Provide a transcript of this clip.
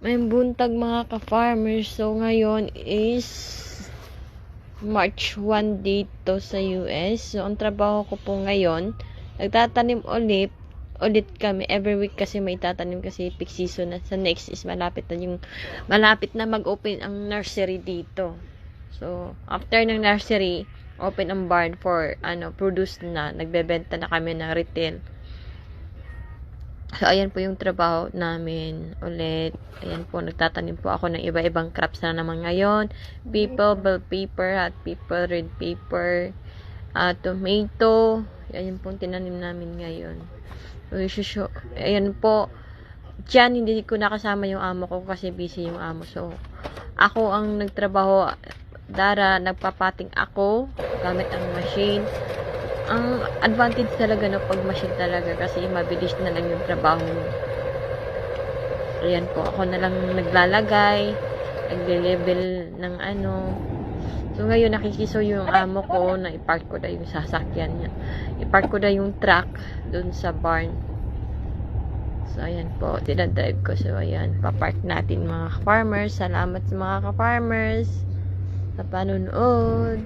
May buntag mga ka-farmers. So, ngayon is March 1 dito sa US. So, ang trabaho ko po ngayon, nagtatanim ulit kami. Every week kasi may tatanim kasi peak season na. Sa next is malapit na mag-open ang nursery dito. So, after ng nursery, open ang barn for, produce na. Nagbebenta na kami ng retail. So, ayan po yung trabaho namin ulit. Ayan po, nagtatanim po ako ng iba-ibang crops na naman ngayon. People, bell pepper, hot pepper, red pepper, tomato. Ayan po tinanim namin ngayon. So, ayan po. Diyan, hindi ko nakasama yung amo ko kasi busy yung amo. So, ako ang nagtrabaho. Nagpapating ako gamit ang machine. Ang advantage talaga ng pag-machine talaga kasi mabilis na lang yung trabaho mo. Ayan po, ako na lang naglalagay, nagle-level ng So, ngayon nakikiso yung amo ko na i-park ko na yung sasakyan niya. I-park ko na yung truck dun sa barn. So, ayan po, dinadrive ko. So, ayan, papark natin mga farmers. Salamat sa mga ka-farmers sa panonood.